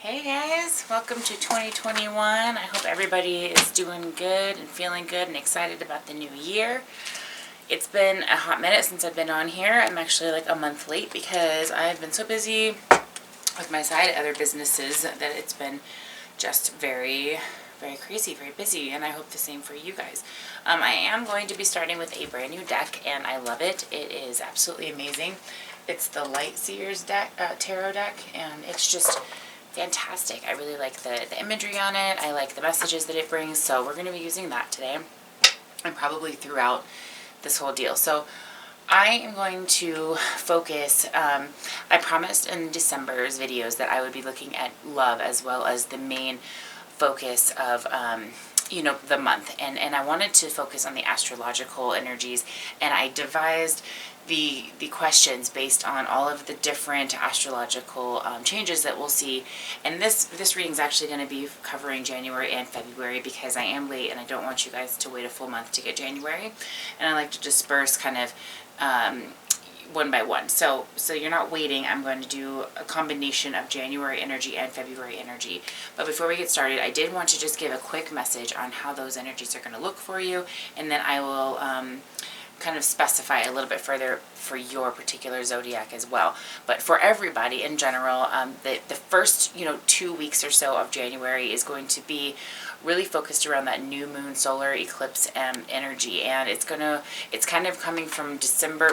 Hey guys, welcome to 2021. I hope everybody is doing good and feeling good and excited about the new year. It's been a hot minute since I've been on here. I'm actually like a month late because I've been so busy with my side other businesses that it's been just very crazy, very busy, and I hope the same for you guys. I am going to be starting with a brand new deck, and I love it. It is absolutely amazing. It's the Light Seers deck, tarot deck, and it's just fantastic. I really like the imagery on it. I like the messages that it brings, so we're going to be using that today and probably throughout this whole deal. So I am going to focus, I promised in December's videos that I would be looking at love as well as the main focus of the month, and I wanted to focus on the astrological energies, and I devised the questions based on all of the different astrological changes that we'll see. And this reading is actually going to be covering January and February because I am late and I don't want you guys to wait a full month to get January, and I like to disperse kind of one by one. So you're not waiting. I'm going to do a combination of January energy and February energy. But before we get started, I did want to just give a quick message on how those energies are going to look for you, and then I will kind of specify a little bit further for your particular zodiac as well. But for everybody in general, the first 2 weeks or so of January is going to be really focused around that new moon solar eclipse energy, and it's kind of coming from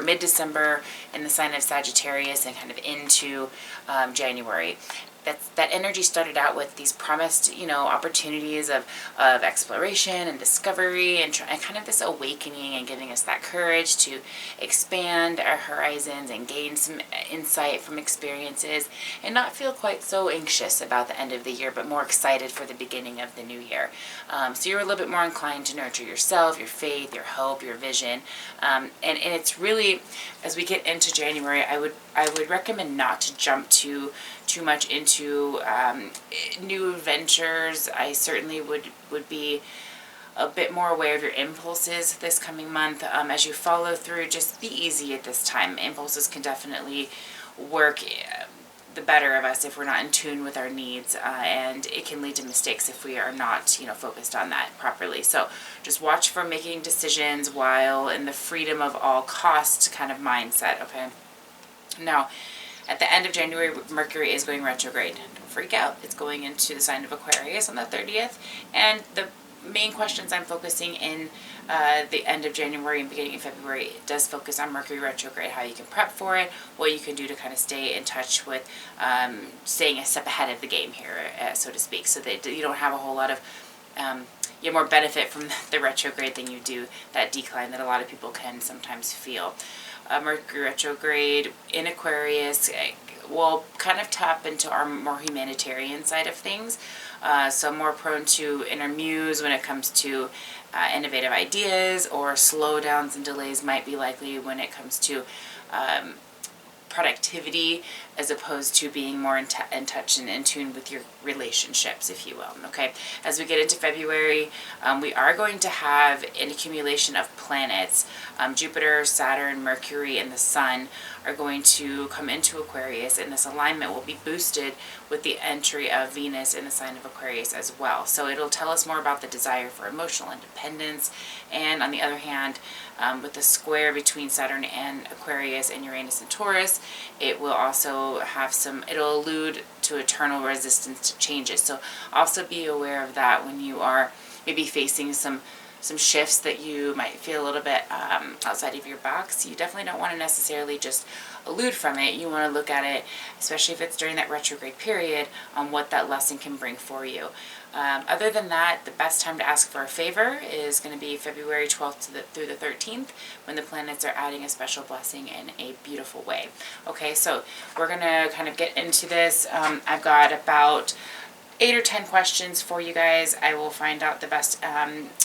mid-December in the sign of Sagittarius and kind of into January. That energy started out with these promised, opportunities of exploration and discovery and kind of this awakening and giving us that courage to expand our horizons and gain some insight from experiences and not feel quite so anxious about the end of the year, but more excited for the beginning of the new year. So you're a little bit more inclined to nurture yourself, your faith, your hope, your vision. And it's really, as we get into January, I would recommend not to jump too much into new ventures. I certainly would be a bit more aware of your impulses this coming month. As you follow through, just be easy at this time. Impulses can definitely work the better of us if we're not in tune with our needs, and it can lead to mistakes if we are not focused on that properly. So just watch for making decisions while in the freedom of all costs kind of mindset. Okay, now at the end of January, Mercury is going retrograde. Don't freak out. It's going into the sign of Aquarius on the 30th. And the main questions I'm focusing in the end of January and beginning of February does focus on Mercury retrograde, how you can prep for it, what you can do to kind of stay in touch with staying a step ahead of the game here, so to speak, so that you don't have a whole lot of you have more benefit from the retrograde than you do that decline that a lot of people can sometimes feel. Mercury retrograde in Aquarius will kind of tap into our more humanitarian side of things. So more prone to inner muse when it comes to innovative ideas, or slowdowns and delays might be likely when it comes to productivity, as opposed to being more in touch and in tune with your relationships, if you will. Okay, as we get into February, we are going to have an accumulation of planets. Jupiter, Saturn, Mercury, and the Sun are going to come into Aquarius, and this alignment will be boosted with the entry of Venus in the sign of Aquarius as well. So it'll tell us more about the desire for emotional independence, and on the other hand, with the square between Saturn and Aquarius and Uranus and Taurus, it will also have it'll allude to eternal resistance to changes. So also be aware of that when you are maybe facing some shifts that you might feel a little bit outside of your box. You definitely don't want to necessarily just elude from it. You want to look at it, especially if it's during that retrograde period, on what that lesson can bring for you. Other than that, the best time to ask for a favor is going to be February 12th through the 13th, when the planets are adding a special blessing in a beautiful way. Okay, so we're going to kind of get into this. I've got about 8 or 10 questions for you guys. I will find out the best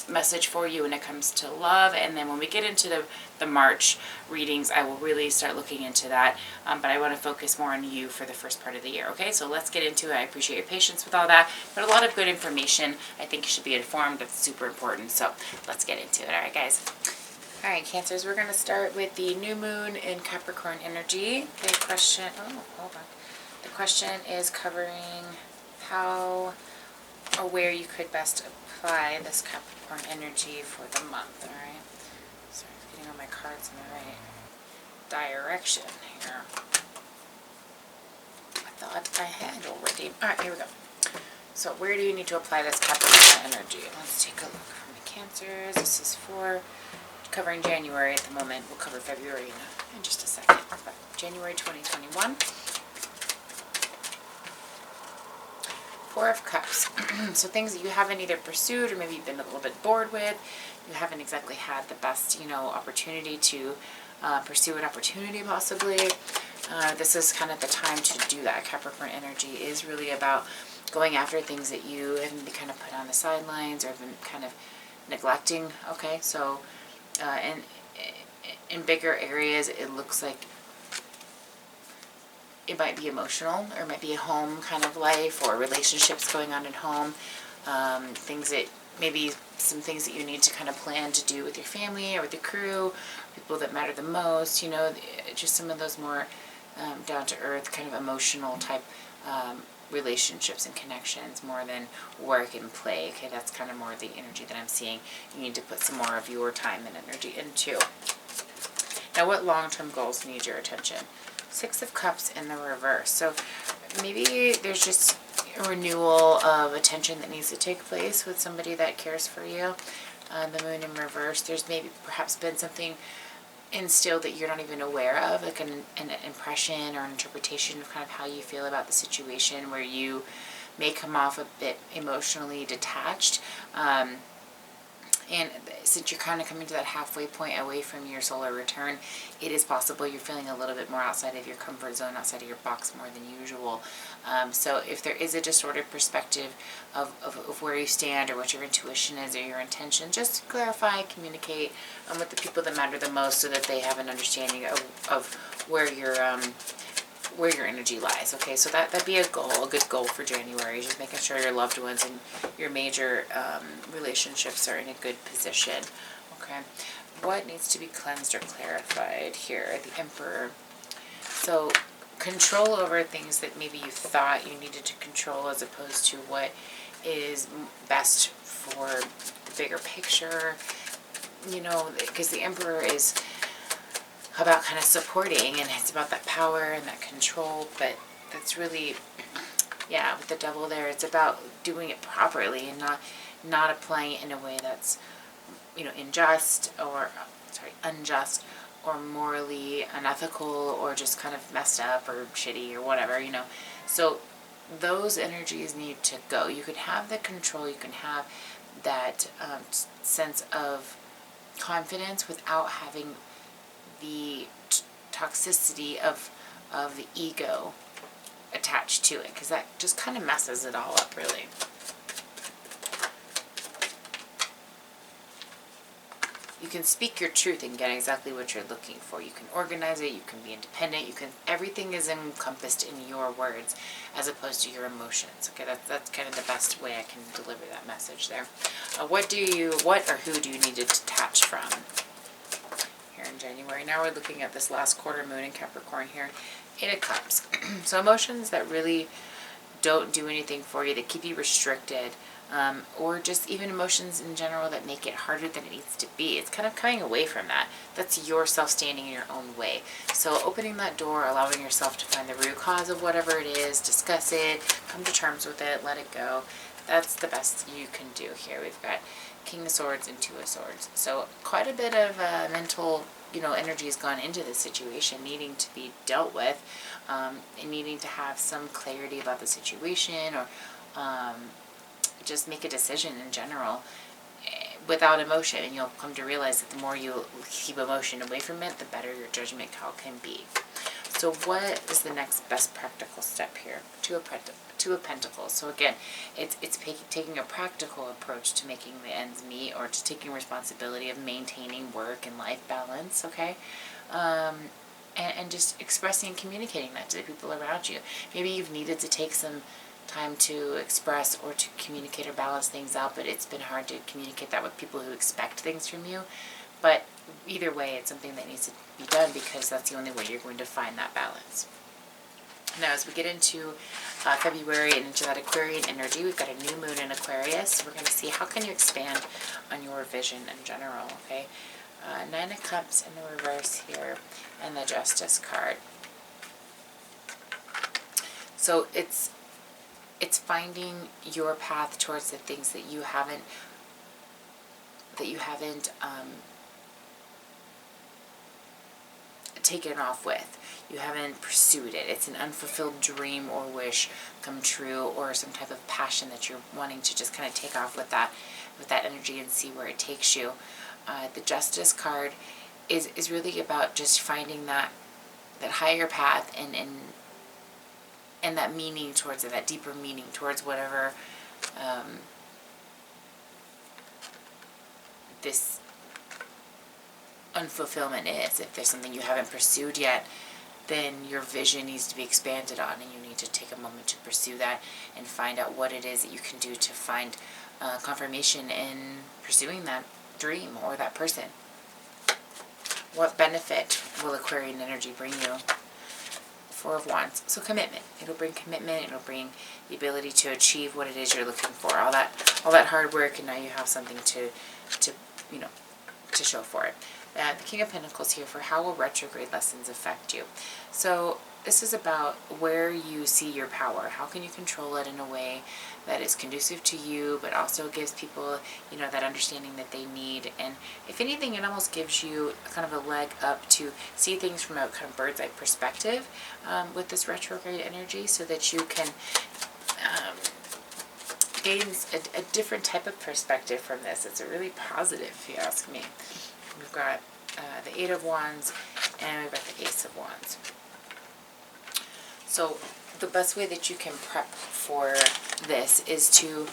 message for you when it comes to love, and then when we get into the March readings, I will really start looking into that, but I want to focus more on you for the first part of the year. Okay, so let's get into it. I appreciate your patience with all that, but a lot of good information. I think you should be informed. That's super important, so let's get into it. All right, guys. All right, Cancers, we're going to start with the new moon in Capricorn energy. The question, oh, hold on. The question is covering how or where you could best apply this Capricorn energy for the month, alright? Sorry, I'm getting all my cards in the right direction here. I thought I had already. Alright, here we go. So where do you need to apply this Capricorn energy? Let's take a look from the Cancers. This is for covering January at the moment. We'll cover February in just a second. But January 2021. Four of Cups. So things that you haven't either pursued or maybe you've been a little bit bored with. You haven't exactly had the best, opportunity to pursue an opportunity possibly. This is kind of the time to do that. Capricorn energy is really about going after things that you have been kind of put on the sidelines or been kind of neglecting. Okay, so in bigger areas, it looks like it might be emotional, or it might be a home kind of life, or relationships going on at home. Things that maybe some things that you need to kind of plan to do with your family or with the crew, people that matter the most. Just some of those more down to earth, kind of emotional type relationships and connections more than work and play. Okay, that's kind of more the energy that I'm seeing. You need to put some more of your time and energy into. Now, what long-term goals need your attention? Six of Cups in the reverse. So maybe there's just a renewal of attention that needs to take place with somebody that cares for you. The Moon in reverse. There's maybe perhaps been something instilled that you're not even aware of, like an impression or an interpretation of kind of how you feel about the situation, where you may come off a bit emotionally detached. And since you're kind of coming to that halfway point away from your solar return, it is possible you're feeling a little bit more outside of your comfort zone, outside of your box more than usual. So if there is a distorted perspective of where you stand or what your intuition is or your intention, just clarify, communicate with the people that matter the most so that they have an understanding of where your energy lies. Okay, so that'd be a good goal for January, just making sure your loved ones and your major relationships are in a good position. Okay, what needs to be cleansed or clarified here? The Emperor. So control over things that maybe you thought you needed to control, as opposed to what is best for the bigger picture. Because the Emperor is about kind of supporting, and it's about that power and that control, but that's really, with the Devil there, it's about doing it properly and not applying it in a way that's, unjust or morally unethical or just kind of messed up or shitty or whatever, So those energies need to go. You can have the control, you can have that sense of confidence without having the toxicity of the ego attached to it, because that just kind of messes it all up, really. You can speak your truth and get exactly what you're looking for. You can organize it, you can be independent, everything is encompassed in your words as opposed to your emotions. Okay, that's kind of the best way I can deliver that message there. What or who do you need to detach from here in January? Now we're looking at this last quarter moon in Capricorn here. Eight of Cups. So emotions that really don't do anything for you, that keep you restricted, or just even emotions in general that make it harder than it needs to be. It's kind of coming away from that. That's yourself standing in your own way. So opening that door, allowing yourself to find the root cause of whatever it is, discuss it, come to terms with it, let it go. That's the best you can do here. We've got King of Swords and Two of Swords. So quite a bit of mental, energy has gone into this situation, needing to be dealt with, and needing to have some clarity about the situation, or just make a decision in general without emotion. And you'll come to realize that the more you keep emotion away from it, the better your judgment call can be. So what is the next best practical step here? Two of Pentacles. So again, it's taking a practical approach to making the ends meet, or to taking responsibility of maintaining work and life balance, okay? And just expressing and communicating that to the people around you. Maybe you've needed to take some time to express or to communicate or balance things out, but it's been hard to communicate that with people who expect things from you. But either way, it's something that needs to be done, because that's the only way you're going to find that balance. Now, as we get into February and into that Aquarian energy, we've got a new moon in Aquarius. We're going to see how can you expand on your vision in general, okay? Nine of Cups in the reverse here, and the Justice card. So it's finding your path towards the things that you haven't taken off with. You haven't pursued it. It's an unfulfilled dream or wish come true, or some type of passion that you're wanting to just kind of take off with that energy and see where it takes you. The Justice card is really about just finding that higher path and that meaning towards it, that deeper meaning towards whatever this unfulfillment is. If there's something you haven't pursued yet, then your vision needs to be expanded on, and you need to take a moment to pursue that and find out what it is that you can do to find confirmation in pursuing that dream or that person. What benefit will Aquarian energy bring you? Four of Wands. So commitment. It'll bring commitment. It'll bring the ability to achieve what it is you're looking for. All that hard work, and now you have something to show for it. The King of Pentacles here for how will retrograde lessons affect you? So this is about where you see your power. How can you control it in a way that is conducive to you, but also gives people, that understanding that they need. And if anything, it almost gives you kind of a leg up to see things from a kind of bird's eye perspective with this retrograde energy, so that you can gain a different type of perspective from this. It's a really positive, if you ask me. We've got the Eight of Wands, and we've got the Ace of Wands. So the best way that you can prep for this is to,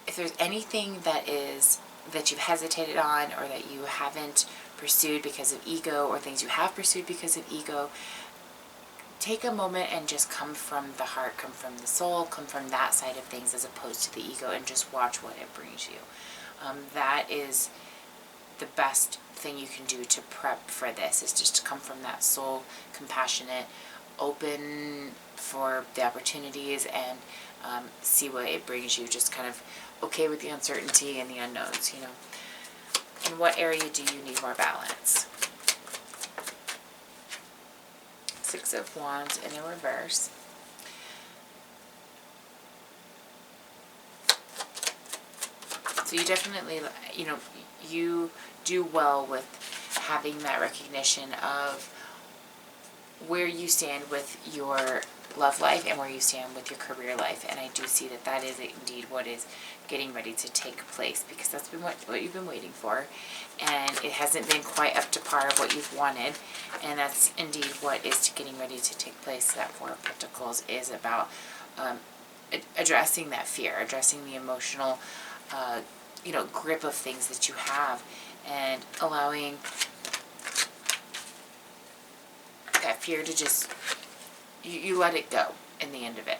if there's anything that you've hesitated on, or that you haven't pursued because of ego, or things you have pursued because of ego, take a moment and just come from the heart, come from the soul, come from that side of things, as opposed to the ego, and just watch what it brings you. That is the best thing you can do to prep for this, is just to come from that soul, compassionate, open for the opportunities, and see what it brings you. Just kind of okay with the uncertainty and the unknowns, In what area do you need more balance? Six of Wands in the reverse. So you definitely, you do well with having that recognition of where you stand with your love life and where you stand with your career life. And I do see that is indeed what is getting ready to take place, because that's been what you've been waiting for, and it hasn't been quite up to par of what you've wanted, and that's indeed what is getting ready to take place. That Four of Pentacles is about addressing that fear, addressing the emotional grip of things that you have, and allowing that fear to just, you let it go in the end of it.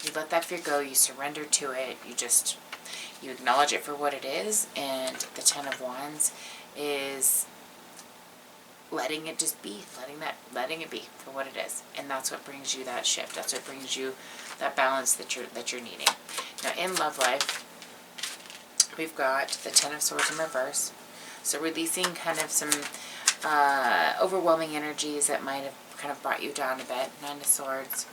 You let that fear go, you surrender to it, you acknowledge it for what it is. And the Ten of Wands is letting it just be, letting it be for what it is. And that's what brings you that shift. That's what brings you that balance that you're needing. Now in love life, we've got the Ten of Swords in reverse. So releasing kind of some overwhelming energies that might have kind of brought you down a bit. Nine of Swords.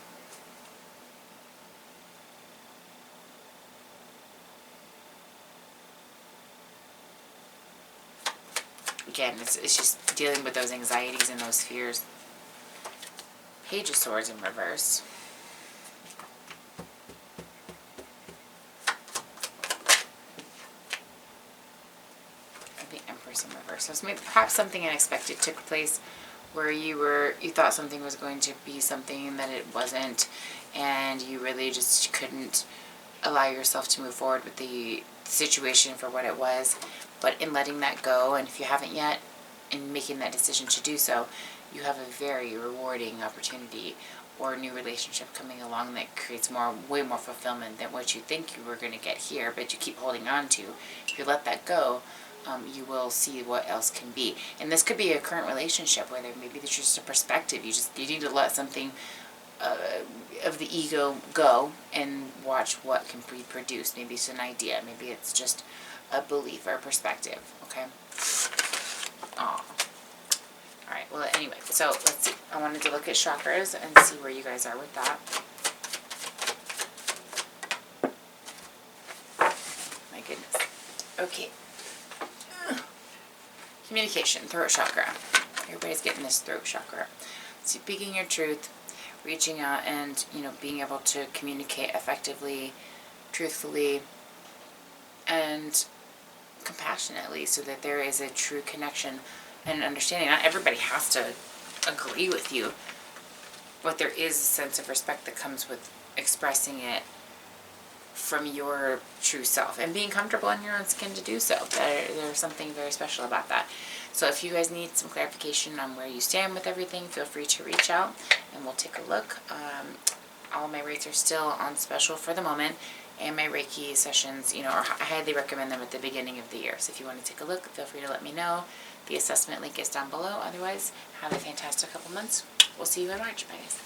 Again, it's just dealing with those anxieties and those fears. Page of Swords in reverse. In reverse. So maybe perhaps something unexpected took place, where you thought something was going to be something that it wasn't, and you really just couldn't allow yourself to move forward with the situation for what it was. But in letting that go, and if you haven't yet, in making that decision to do so, you have a very rewarding opportunity or new relationship coming along that creates way more fulfillment than what you think you were going to get here, but you keep holding on to. If you let that go, you will see what else can be. And this could be a current relationship where maybe there's just a perspective. You need to let something of the ego go and watch what can be produced. Maybe it's an idea. Maybe it's just a belief or a perspective. Okay. Aw. All right. Well, anyway. So let's see. I wanted to look at chakras and see where you guys are with that. My goodness. Okay. Communication, throat chakra. Everybody's getting this throat chakra. Speaking your truth, reaching out, and being able to communicate effectively, truthfully, and compassionately, so that there is a true connection and understanding. Not everybody has to agree with you, but there is a sense of respect that comes with expressing it from your true self and being comfortable in your own skin to do so. There's something very special about that. So if you guys need some clarification on where you stand with everything, feel free to reach out and we'll take a look. All my rates are still on special for the moment, and my Reiki sessions, I highly recommend them at the beginning of the year. So if you want to take a look, feel free to let me know. The assessment link is down below. Otherwise, have a fantastic couple months. We'll see you in March. Bye, guys.